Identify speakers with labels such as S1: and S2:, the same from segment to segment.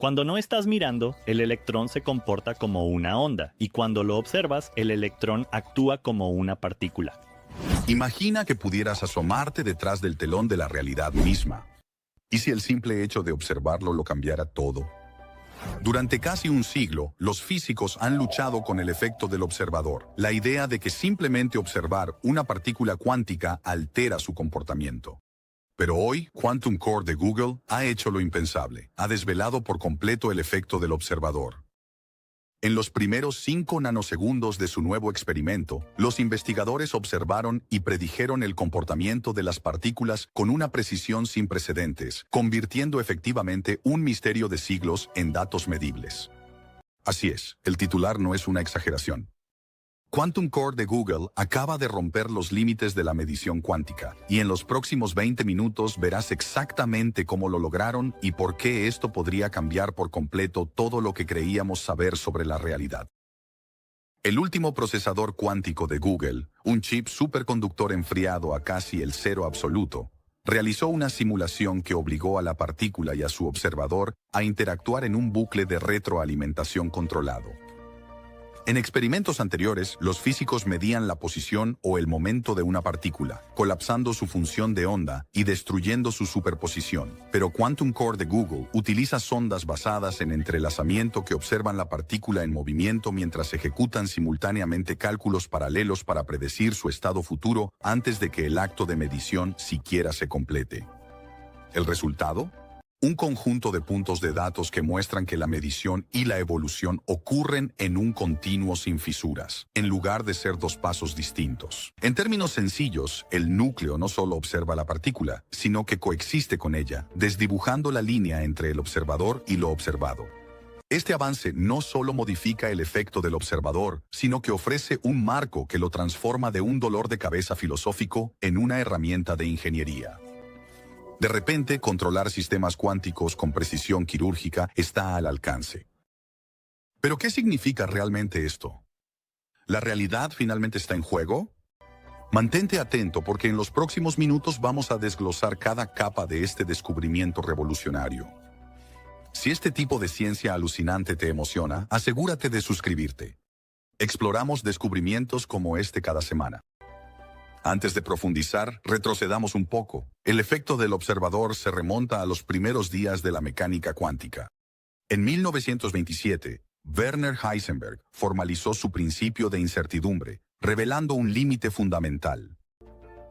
S1: Cuando no estás mirando, el electrón se comporta como una onda, y cuando lo observas, el electrón actúa como una partícula.
S2: Imagina que pudieras asomarte detrás del telón de la realidad misma. ¿Y si el simple hecho de observarlo lo cambiara todo? Durante casi un siglo, los físicos han luchado con el efecto del observador, la idea de que simplemente observar una partícula cuántica altera su comportamiento. Pero hoy, Quantum Core de Google ha hecho lo impensable, ha desvelado por completo el efecto del observador. En los primeros 5 nanosegundos de su nuevo experimento, los investigadores observaron y predijeron el comportamiento de las partículas con una precisión sin precedentes, convirtiendo efectivamente un misterio de siglos en datos medibles. Así es, el titular no es una exageración. Quantum Core de Google acaba de romper los límites de la medición cuántica, y en los próximos 20 minutos verás exactamente cómo lo lograron y por qué esto podría cambiar por completo todo lo que creíamos saber sobre la realidad. El último procesador cuántico de Google, un chip superconductor enfriado a casi el cero absoluto, realizó una simulación que obligó a la partícula y a su observador a interactuar en un bucle de retroalimentación controlado. En experimentos anteriores, los físicos medían la posición o el momento de una partícula, colapsando su función de onda y destruyendo su superposición. Pero Quantum Core de Google utiliza sondas basadas en entrelazamiento que observan la partícula en movimiento mientras ejecutan simultáneamente cálculos paralelos para predecir su estado futuro antes de que el acto de medición siquiera se complete. ¿El resultado? Un conjunto de puntos de datos que muestran que la medición y la evolución ocurren en un continuo sin fisuras, en lugar de ser dos pasos distintos. En términos sencillos, el núcleo no solo observa la partícula, sino que coexiste con ella, desdibujando la línea entre el observador y lo observado. Este avance no solo modifica el efecto del observador, sino que ofrece un marco que lo transforma de un dolor de cabeza filosófico en una herramienta de ingeniería. De repente, controlar sistemas cuánticos con precisión quirúrgica está al alcance. ¿Pero qué significa realmente esto? ¿La realidad finalmente está en juego? Mantente atento porque en los próximos minutos vamos a desglosar cada capa de este descubrimiento revolucionario. Si este tipo de ciencia alucinante te emociona, asegúrate de suscribirte. Exploramos descubrimientos como este cada semana. Antes de profundizar, retrocedamos un poco. El efecto del observador se remonta a los primeros días de la mecánica cuántica. En 1927, Werner Heisenberg formalizó su principio de incertidumbre, revelando un límite fundamental.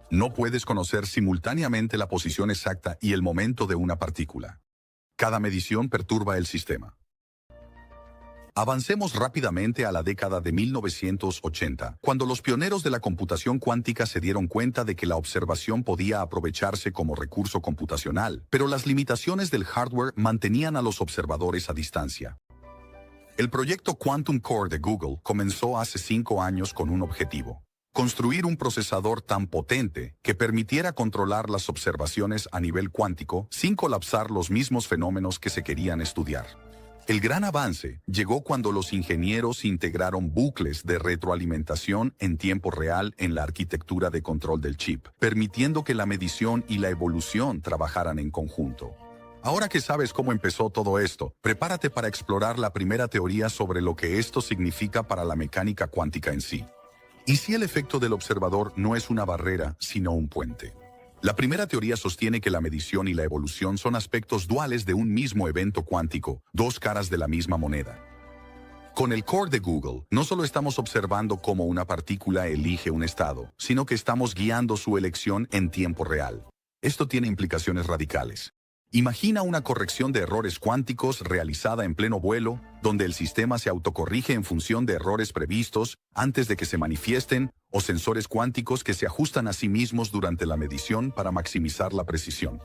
S2: No puedes conocer simultáneamente la posición exacta y el momento de una partícula. Cada medición perturba el sistema. Avancemos rápidamente a la década de 1980, cuando los pioneros de la computación cuántica se dieron cuenta de que la observación podía aprovecharse como recurso computacional, pero las limitaciones del hardware mantenían a los observadores a distancia. El proyecto Quantum Core de Google comenzó hace 5 años con un objetivo: construir un procesador tan potente que permitiera controlar las observaciones a nivel cuántico sin colapsar los mismos fenómenos que se querían estudiar. El gran avance llegó cuando los ingenieros integraron bucles de retroalimentación en tiempo real en la arquitectura de control del chip, permitiendo que la medición y la evolución trabajaran en conjunto. Ahora que sabes cómo empezó todo esto, prepárate para explorar la primera teoría sobre lo que esto significa para la mecánica cuántica en sí. ¿Y si el efecto del observador no es una barrera, sino un puente? La primera teoría sostiene que la medición y la evolución son aspectos duales de un mismo evento cuántico, dos caras de la misma moneda. Con el core de Google, no solo estamos observando cómo una partícula elige un estado, sino que estamos guiando su elección en tiempo real. Esto tiene implicaciones radicales. Imagina una corrección de errores cuánticos realizada en pleno vuelo, donde el sistema se autocorrige en función de errores previstos antes de que se manifiesten, o sensores cuánticos que se ajustan a sí mismos durante la medición para maximizar la precisión.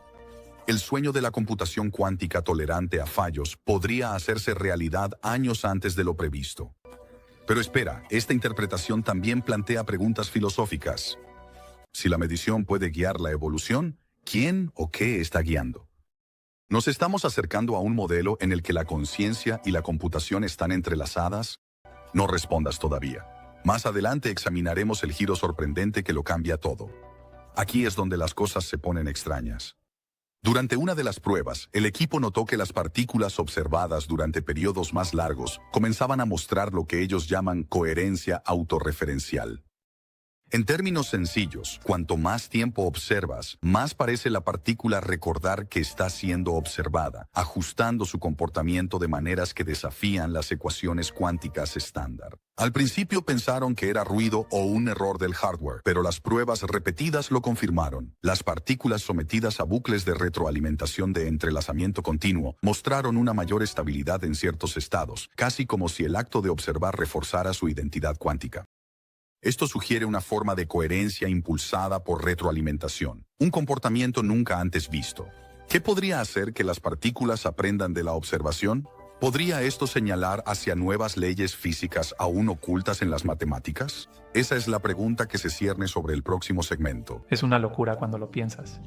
S2: El sueño de la computación cuántica tolerante a fallos podría hacerse realidad años antes de lo previsto. Pero espera, esta interpretación también plantea preguntas filosóficas. Si la medición puede guiar la evolución, ¿quién o qué está guiando? ¿Nos estamos acercando a un modelo en el que la conciencia y la computación están entrelazadas? No respondas todavía. Más adelante examinaremos el giro sorprendente que lo cambia todo. Aquí es donde las cosas se ponen extrañas. Durante una de las pruebas, el equipo notó que las partículas observadas durante periodos más largos comenzaban a mostrar lo que ellos llaman coherencia autorreferencial. En términos sencillos, cuanto más tiempo observas, más parece la partícula recordar que está siendo observada, ajustando su comportamiento de maneras que desafían las ecuaciones cuánticas estándar. Al principio pensaron que era ruido o un error del hardware, pero las pruebas repetidas lo confirmaron. Las partículas sometidas a bucles de retroalimentación de entrelazamiento continuo mostraron una mayor estabilidad en ciertos estados, casi como si el acto de observar reforzara su identidad cuántica. Esto sugiere una forma de coherencia impulsada por retroalimentación, un comportamiento nunca antes visto. ¿Qué podría hacer que las partículas aprendan de la observación? ¿Podría esto señalar hacia nuevas leyes físicas aún ocultas en las matemáticas? Esa es la pregunta que se cierne sobre el próximo segmento.
S3: Es una locura cuando lo piensas.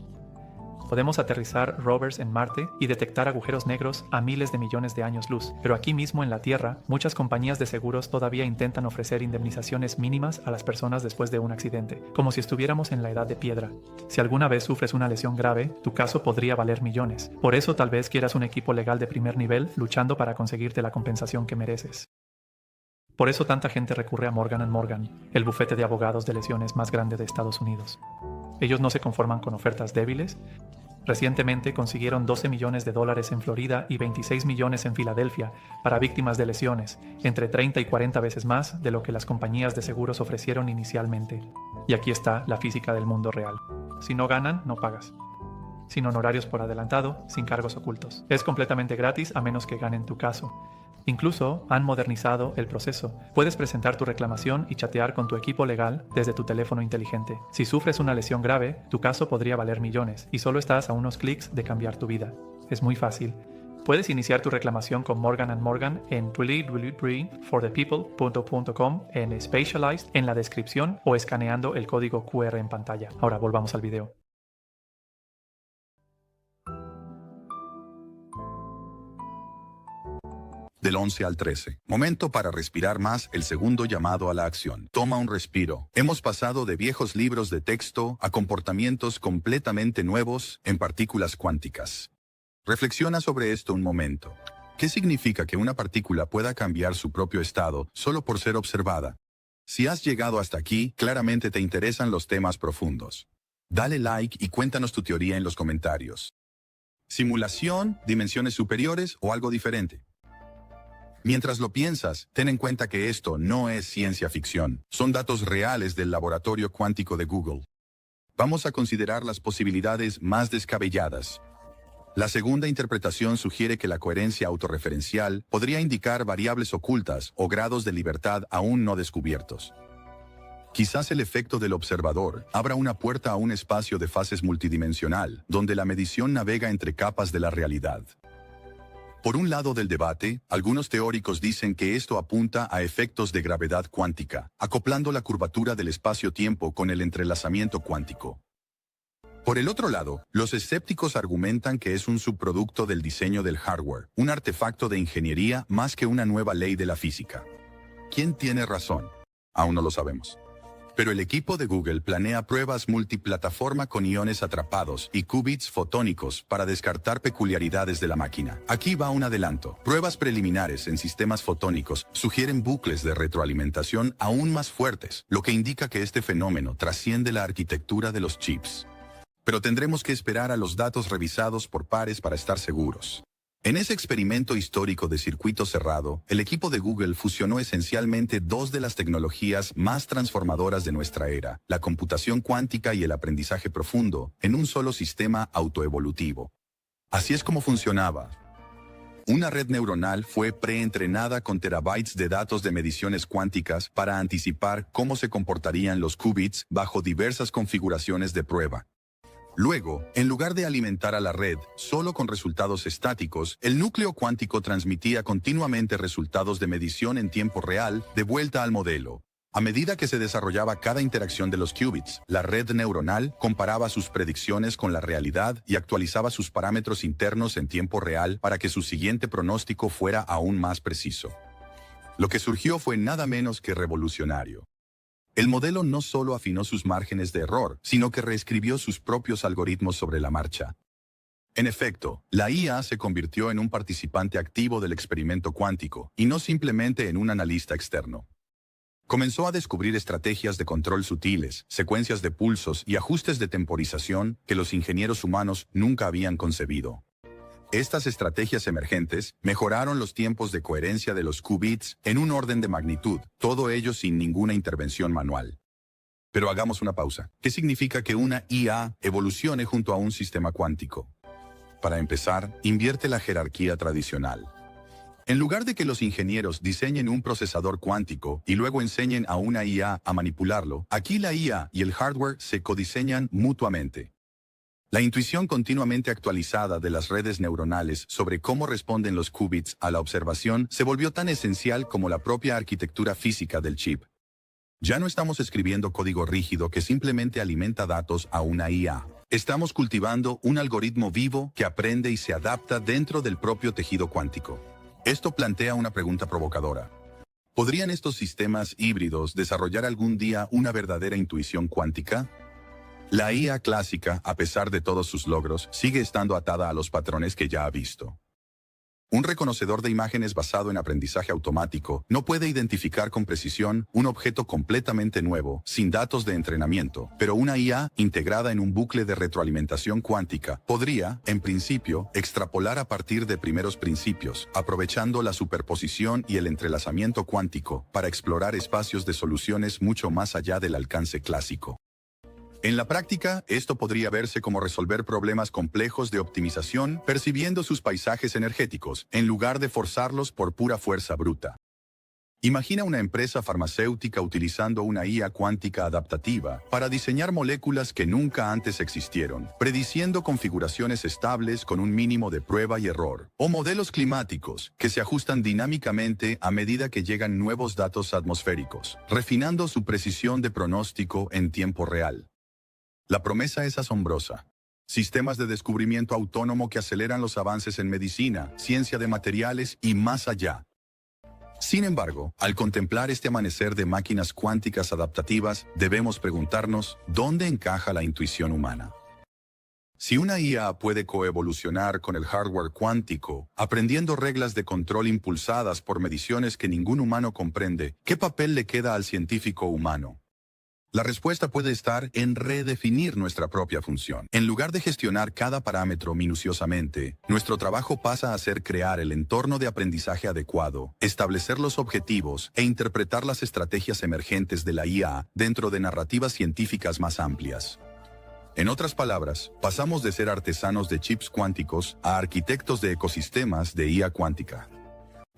S3: Podemos aterrizar rovers en Marte y detectar agujeros negros a miles de millones de años luz, pero aquí mismo en la Tierra, muchas compañías de seguros todavía intentan ofrecer indemnizaciones mínimas a las personas después de un accidente, como si estuviéramos en la edad de piedra. Si alguna vez sufres una lesión grave, tu caso podría valer millones. Por eso tal vez quieras un equipo legal de primer nivel luchando para conseguirte la compensación que mereces. Por eso tanta gente recurre a Morgan & Morgan, el bufete de abogados de lesiones más grande de Estados Unidos. Ellos no se conforman con ofertas débiles. Recientemente consiguieron $12 millones en Florida y 26 millones en Filadelfia para víctimas de lesiones, entre 30 y 40 veces más de lo que las compañías de seguros ofrecieron inicialmente. Y aquí está la física del mundo real. Si no ganan, no pagas. Sin honorarios por adelantado, sin cargos ocultos. Es completamente gratis a menos que ganen tu caso. Incluso han modernizado el proceso. Puedes presentar tu reclamación y chatear con tu equipo legal desde tu teléfono inteligente. Si sufres una lesión grave, tu caso podría valer millones y solo estás a unos clics de cambiar tu vida. Es muy fácil. Puedes iniciar tu reclamación con Morgan & Morgan en www.forthepeople.com en Specialized en la descripción o escaneando el código QR en pantalla. Ahora volvamos al video.
S2: Del 11 al 13. Momento para respirar más, el segundo llamado a la acción. Toma un respiro. Hemos pasado de viejos libros de texto a comportamientos completamente nuevos en partículas cuánticas. Reflexiona sobre esto un momento. ¿Qué significa que una partícula pueda cambiar su propio estado solo por ser observada? Si has llegado hasta aquí, claramente te interesan los temas profundos. Dale like y cuéntanos tu teoría en los comentarios. ¿Simulación, dimensiones superiores o algo diferente? Mientras lo piensas, ten en cuenta que esto no es ciencia ficción. Son datos reales del laboratorio cuántico de Google. Vamos a considerar las posibilidades más descabelladas. La segunda interpretación sugiere que la coherencia autorreferencial podría indicar variables ocultas o grados de libertad aún no descubiertos. Quizás el efecto del observador abra una puerta a un espacio de fases multidimensional, donde la medición navega entre capas de la realidad. Por un lado del debate, algunos teóricos dicen que esto apunta a efectos de gravedad cuántica, acoplando la curvatura del espacio-tiempo con el entrelazamiento cuántico. Por el otro lado, los escépticos argumentan que es un subproducto del diseño del hardware, un artefacto de ingeniería más que una nueva ley de la física. ¿Quién tiene razón? Aún no lo sabemos. Pero el equipo de Google planea pruebas multiplataforma con iones atrapados y qubits fotónicos para descartar peculiaridades de la máquina. Aquí va un adelanto. Pruebas preliminares en sistemas fotónicos sugieren bucles de retroalimentación aún más fuertes, lo que indica que este fenómeno trasciende la arquitectura de los chips. Pero tendremos que esperar a los datos revisados por pares para estar seguros. En ese experimento histórico de circuito cerrado, el equipo de Google fusionó esencialmente dos de las tecnologías más transformadoras de nuestra era, la computación cuántica y el aprendizaje profundo, en un solo sistema autoevolutivo. Así es como funcionaba. Una red neuronal fue preentrenada con terabytes de datos de mediciones cuánticas para anticipar cómo se comportarían los qubits bajo diversas configuraciones de prueba. Luego, en lugar de alimentar a la red solo con resultados estáticos, el núcleo cuántico transmitía continuamente resultados de medición en tiempo real de vuelta al modelo. A medida que se desarrollaba cada interacción de los qubits, la red neuronal comparaba sus predicciones con la realidad y actualizaba sus parámetros internos en tiempo real para que su siguiente pronóstico fuera aún más preciso. Lo que surgió fue nada menos que revolucionario. El modelo no solo afinó sus márgenes de error, sino que reescribió sus propios algoritmos sobre la marcha. En efecto, la IA se convirtió en un participante activo del experimento cuántico, y no simplemente en un analista externo. Comenzó a descubrir estrategias de control sutiles, secuencias de pulsos y ajustes de temporización que los ingenieros humanos nunca habían concebido. Estas estrategias emergentes mejoraron los tiempos de coherencia de los qubits en un orden de magnitud, todo ello sin ninguna intervención manual. Pero hagamos una pausa. ¿Qué significa que una IA evolucione junto a un sistema cuántico? Para empezar, invierte la jerarquía tradicional. En lugar de que los ingenieros diseñen un procesador cuántico y luego enseñen a una IA a manipularlo, aquí la IA y el hardware se codiseñan mutuamente. La intuición continuamente actualizada de las redes neuronales sobre cómo responden los qubits a la observación se volvió tan esencial como la propia arquitectura física del chip. Ya no estamos escribiendo código rígido que simplemente alimenta datos a una IA. Estamos cultivando un algoritmo vivo que aprende y se adapta dentro del propio tejido cuántico. Esto plantea una pregunta provocadora. ¿Podrían estos sistemas híbridos desarrollar algún día una verdadera intuición cuántica? La IA clásica, a pesar de todos sus logros, sigue estando atada a los patrones que ya ha visto. Un reconocedor de imágenes basado en aprendizaje automático no puede identificar con precisión un objeto completamente nuevo, sin datos de entrenamiento, pero una IA integrada en un bucle de retroalimentación cuántica podría, en principio, extrapolar a partir de primeros principios, aprovechando la superposición y el entrelazamiento cuántico para explorar espacios de soluciones mucho más allá del alcance clásico. En la práctica, esto podría verse como resolver problemas complejos de optimización percibiendo sus paisajes energéticos, en lugar de forzarlos por pura fuerza bruta. Imagina una empresa farmacéutica utilizando una IA cuántica adaptativa para diseñar moléculas que nunca antes existieron, prediciendo configuraciones estables con un mínimo de prueba y error, o modelos climáticos que se ajustan dinámicamente a medida que llegan nuevos datos atmosféricos, refinando su precisión de pronóstico en tiempo real. La promesa es asombrosa. Sistemas de descubrimiento autónomo que aceleran los avances en medicina, ciencia de materiales y más allá. Sin embargo, al contemplar este amanecer de máquinas cuánticas adaptativas, debemos preguntarnos, ¿dónde encaja la intuición humana? Si una IA puede coevolucionar con el hardware cuántico, aprendiendo reglas de control impulsadas por mediciones que ningún humano comprende, ¿qué papel le queda al científico humano? La respuesta puede estar en redefinir nuestra propia función. En lugar de gestionar cada parámetro minuciosamente, nuestro trabajo pasa a ser crear el entorno de aprendizaje adecuado, establecer los objetivos e interpretar las estrategias emergentes de la IA dentro de narrativas científicas más amplias. En otras palabras, pasamos de ser artesanos de chips cuánticos a arquitectos de ecosistemas de IA cuántica.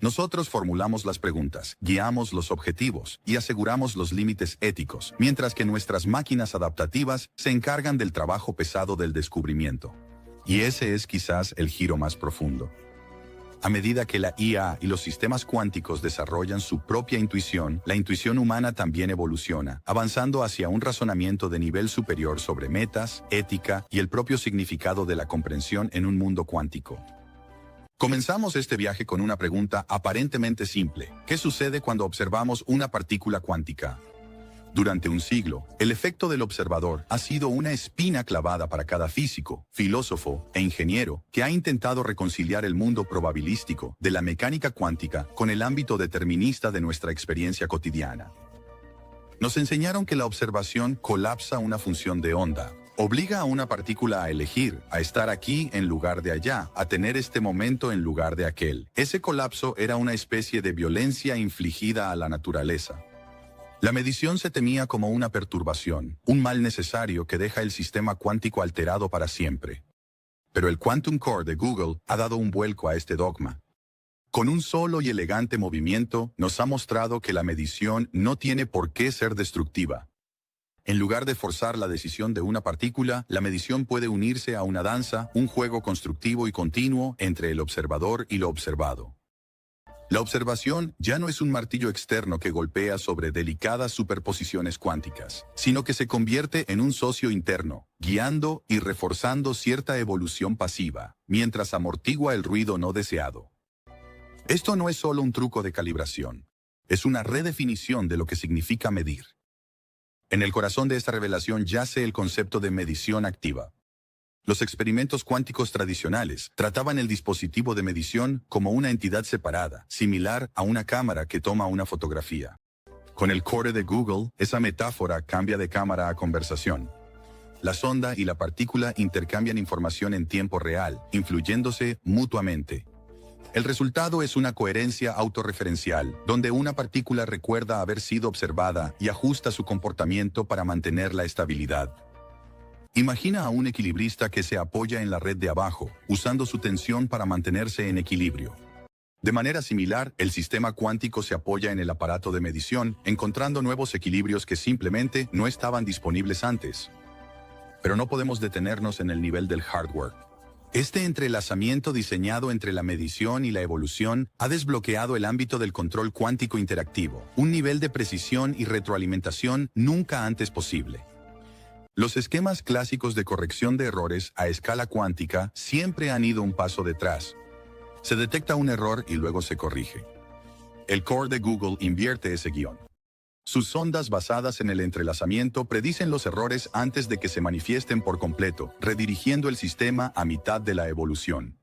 S2: Nosotros formulamos las preguntas, guiamos los objetivos y aseguramos los límites éticos, mientras que nuestras máquinas adaptativas se encargan del trabajo pesado del descubrimiento. Y ese es quizás el giro más profundo. A medida que la IA y los sistemas cuánticos desarrollan su propia intuición, la intuición humana también evoluciona, avanzando hacia un razonamiento de nivel superior sobre metas, ética y el propio significado de la comprensión en un mundo cuántico. Comenzamos este viaje con una pregunta aparentemente simple. ¿Qué sucede cuando observamos una partícula cuántica? Durante un siglo, el efecto del observador ha sido una espina clavada para cada físico, filósofo e ingeniero que ha intentado reconciliar el mundo probabilístico de la mecánica cuántica con el ámbito determinista de nuestra experiencia cotidiana. Nos enseñaron que la observación colapsa una función de onda. Obliga a una partícula a elegir, a estar aquí en lugar de allá, a tener este momento en lugar de aquel. Ese colapso era una especie de violencia infligida a la naturaleza. La medición se temía como una perturbación, un mal necesario que deja el sistema cuántico alterado para siempre. Pero el Quantum Core de Google ha dado un vuelco a este dogma. Con un solo y elegante movimiento, nos ha mostrado que la medición no tiene por qué ser destructiva. En lugar de forzar la decisión de una partícula, la medición puede unirse a una danza, un juego constructivo y continuo entre el observador y lo observado. La observación ya no es un martillo externo que golpea sobre delicadas superposiciones cuánticas, sino que se convierte en un socio interno, guiando y reforzando cierta evolución pasiva, mientras amortigua el ruido no deseado. Esto no es solo un truco de calibración, es una redefinición de lo que significa medir. En el corazón de esta revelación yace el concepto de medición activa. Los experimentos cuánticos tradicionales trataban el dispositivo de medición como una entidad separada, similar a una cámara que toma una fotografía. Con el core de Google, esa metáfora cambia de cámara a conversación. La sonda y la partícula intercambian información en tiempo real, influyéndose mutuamente. El resultado es una coherencia autorreferencial, donde una partícula recuerda haber sido observada y ajusta su comportamiento para mantener la estabilidad. Imagina a un equilibrista que se apoya en la red de abajo, usando su tensión para mantenerse en equilibrio. De manera similar, el sistema cuántico se apoya en el aparato de medición, encontrando nuevos equilibrios que simplemente no estaban disponibles antes. Pero no podemos detenernos en el nivel del hardware. Este entrelazamiento diseñado entre la medición y la evolución ha desbloqueado el ámbito del control cuántico interactivo, un nivel de precisión y retroalimentación nunca antes posible. Los esquemas clásicos de corrección de errores a escala cuántica siempre han ido un paso detrás. Se detecta un error y luego se corrige. El core de Google invierte ese guión. Sus sondas basadas en el entrelazamiento predicen los errores antes de que se manifiesten por completo, redirigiendo el sistema a mitad de la evolución.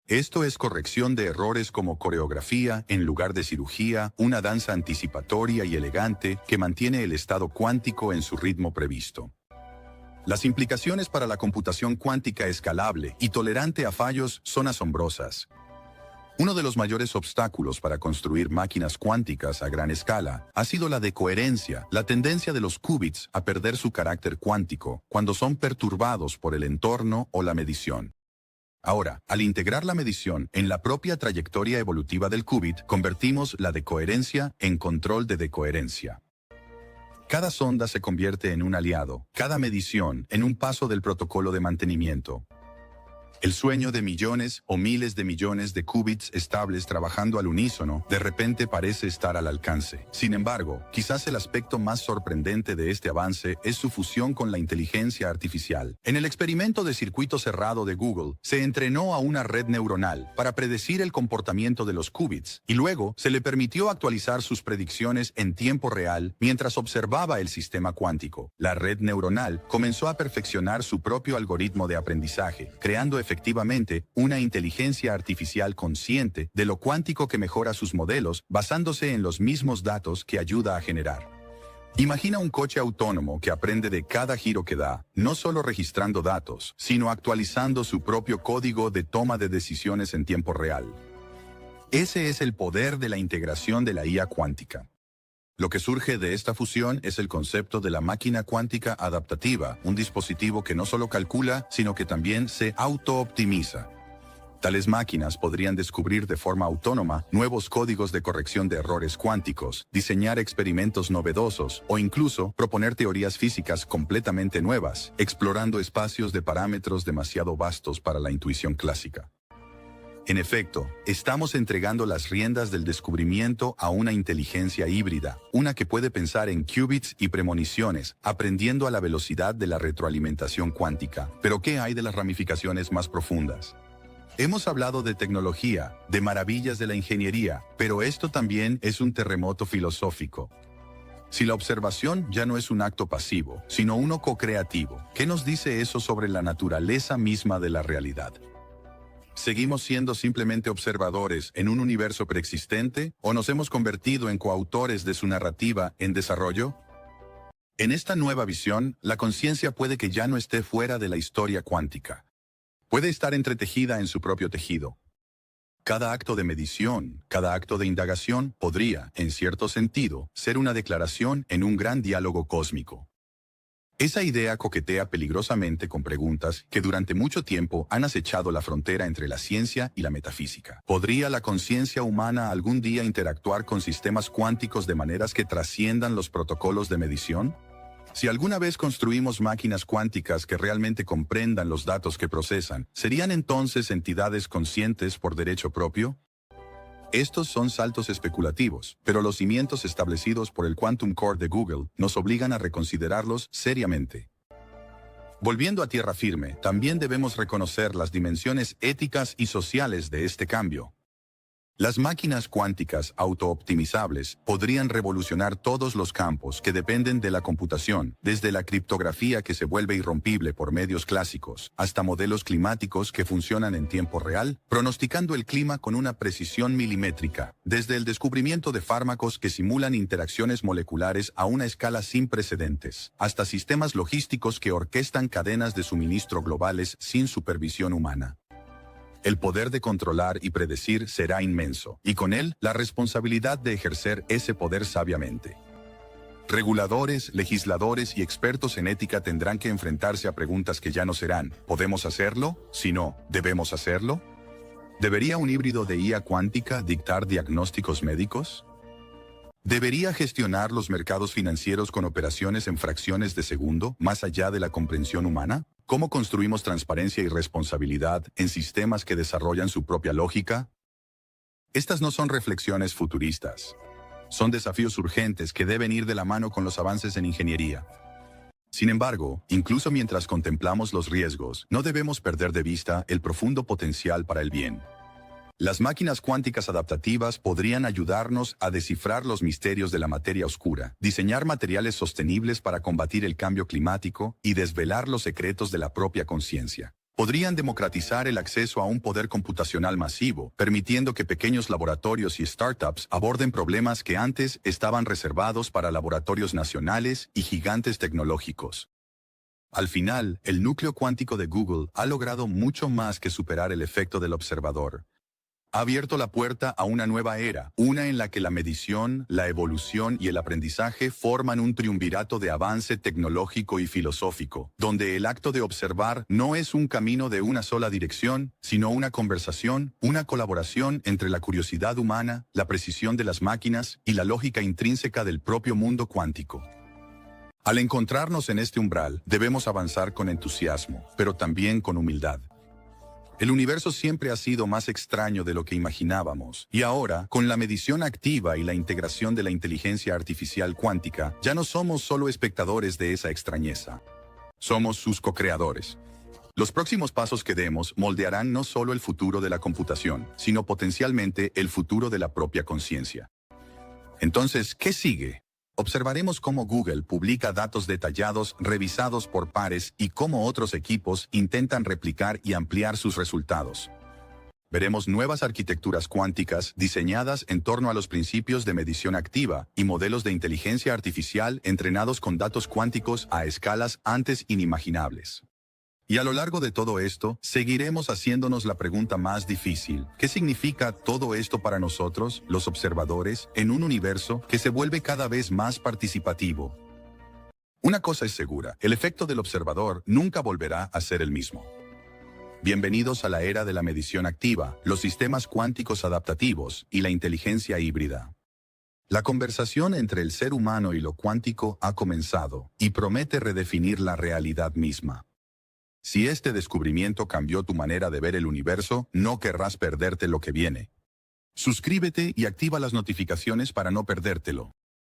S2: Esto es corrección de errores como coreografía en lugar de cirugía, una danza anticipatoria y elegante que mantiene el estado cuántico en su ritmo previsto. Las implicaciones para la computación cuántica escalable y tolerante a fallos son asombrosas. Uno de los mayores obstáculos para construir máquinas cuánticas a gran escala ha sido la decoherencia, la tendencia de los qubits a perder su carácter cuántico cuando son perturbados por el entorno o la medición. Ahora, al integrar la medición en la propia trayectoria evolutiva del qubit, convertimos la decoherencia en control de decoherencia. Cada sonda se convierte en un aliado, cada medición en un paso del protocolo de mantenimiento. El sueño de millones o miles de millones de qubits estables trabajando al unísono de repente parece estar al alcance. Sin embargo, quizás el aspecto más sorprendente de este avance es su fusión con la inteligencia artificial. En el experimento de circuito cerrado de Google, se entrenó a una red neuronal para predecir el comportamiento de los qubits, y luego se le permitió actualizar sus predicciones en tiempo real mientras observaba el sistema cuántico. La red neuronal comenzó a perfeccionar su propio algoritmo de aprendizaje, creando efectivamente una inteligencia artificial consciente de lo cuántico que mejora sus modelos basándose en los mismos datos que ayuda a generar. Imagina un coche autónomo que aprende de cada giro que da, no solo registrando datos, sino actualizando su propio código de toma de decisiones en tiempo real. Ese es el poder de la integración de la IA cuántica. Lo que surge de esta fusión es el concepto de la máquina cuántica adaptativa, un dispositivo que no solo calcula, sino que también se auto-optimiza. Tales máquinas podrían descubrir de forma autónoma nuevos códigos de corrección de errores cuánticos, diseñar experimentos novedosos o incluso proponer teorías físicas completamente nuevas, explorando espacios de parámetros demasiado vastos para la intuición clásica. En efecto, estamos entregando las riendas del descubrimiento a una inteligencia híbrida, una que puede pensar en qubits y premoniciones, aprendiendo a la velocidad de la retroalimentación cuántica. Pero ¿qué hay de las ramificaciones más profundas? Hemos hablado de tecnología, de maravillas de la ingeniería, pero esto también es un terremoto filosófico. Si la observación ya no es un acto pasivo, sino uno co-creativo, ¿qué nos dice eso sobre la naturaleza misma de la realidad? ¿Seguimos siendo simplemente observadores en un universo preexistente o nos hemos convertido en coautores de su narrativa en desarrollo? En esta nueva visión, la conciencia puede que ya no esté fuera de la historia cuántica. Puede estar entretejida en su propio tejido. Cada acto de medición, cada acto de indagación podría, en cierto sentido, ser una declaración en un gran diálogo cósmico. Esa idea coquetea peligrosamente con preguntas que durante mucho tiempo han acechado la frontera entre la ciencia y la metafísica. ¿Podría la conciencia humana algún día interactuar con sistemas cuánticos de maneras que trasciendan los protocolos de medición? Si alguna vez construimos máquinas cuánticas que realmente comprendan los datos que procesan, ¿serían entonces entidades conscientes por derecho propio? Estos son saltos especulativos, pero los cimientos establecidos por el Quantum Core de Google nos obligan a reconsiderarlos seriamente. Volviendo a tierra firme, también debemos reconocer las dimensiones éticas y sociales de este cambio. Las máquinas cuánticas autooptimizables podrían revolucionar todos los campos que dependen de la computación, desde la criptografía que se vuelve irrompible por medios clásicos, hasta modelos climáticos que funcionan en tiempo real, pronosticando el clima con una precisión milimétrica, desde el descubrimiento de fármacos que simulan interacciones moleculares a una escala sin precedentes, hasta sistemas logísticos que orquestan cadenas de suministro globales sin supervisión humana. El poder de controlar y predecir será inmenso, y con él la responsabilidad de ejercer ese poder sabiamente. Reguladores, legisladores y expertos en ética tendrán que enfrentarse a preguntas que ya no serán: ¿podemos hacerlo? Si no, ¿debemos hacerlo? ¿Debería un híbrido de IA cuántica dictar diagnósticos médicos? ¿Debería gestionar los mercados financieros con operaciones en fracciones de segundo, más allá de la comprensión humana? ¿Cómo construimos transparencia y responsabilidad en sistemas que desarrollan su propia lógica? Estas no son reflexiones futuristas. Son desafíos urgentes que deben ir de la mano con los avances en ingeniería. Sin embargo, incluso mientras contemplamos los riesgos, no debemos perder de vista el profundo potencial para el bien. Las máquinas cuánticas adaptativas podrían ayudarnos a descifrar los misterios de la materia oscura, diseñar materiales sostenibles para combatir el cambio climático y desvelar los secretos de la propia conciencia. Podrían democratizar el acceso a un poder computacional masivo, permitiendo que pequeños laboratorios y startups aborden problemas que antes estaban reservados para laboratorios nacionales y gigantes tecnológicos. Al final, el núcleo cuántico de Google ha logrado mucho más que superar el efecto del observador. Ha abierto la puerta a una nueva era, una en la que la medición, la evolución y el aprendizaje forman un triunvirato de avance tecnológico y filosófico, donde el acto de observar no es un camino de una sola dirección, sino una conversación, una colaboración entre la curiosidad humana, la precisión de las máquinas y la lógica intrínseca del propio mundo cuántico. Al encontrarnos en este umbral, debemos avanzar con entusiasmo, pero también con humildad. El universo siempre ha sido más extraño de lo que imaginábamos, y ahora, con la medición activa y la integración de la inteligencia artificial cuántica, ya no somos solo espectadores de esa extrañeza. Somos sus co-creadores. Los próximos pasos que demos moldearán no solo el futuro de la computación, sino potencialmente el futuro de la propia conciencia. Entonces, ¿qué sigue? Observaremos cómo Google publica datos detallados revisados por pares y cómo otros equipos intentan replicar y ampliar sus resultados. Veremos nuevas arquitecturas cuánticas diseñadas en torno a los principios de medición activa y modelos de inteligencia artificial entrenados con datos cuánticos a escalas antes inimaginables. Y a lo largo de todo esto, seguiremos haciéndonos la pregunta más difícil: ¿qué significa todo esto para nosotros, los observadores, en un universo que se vuelve cada vez más participativo? Una cosa es segura: el efecto del observador nunca volverá a ser el mismo. Bienvenidos a la era de la medición activa, los sistemas cuánticos adaptativos y la inteligencia híbrida. La conversación entre el ser humano y lo cuántico ha comenzado y promete redefinir la realidad misma. Si este descubrimiento cambió tu manera de ver el universo, no querrás perderte lo que viene. Suscríbete y activa las notificaciones para no perdértelo.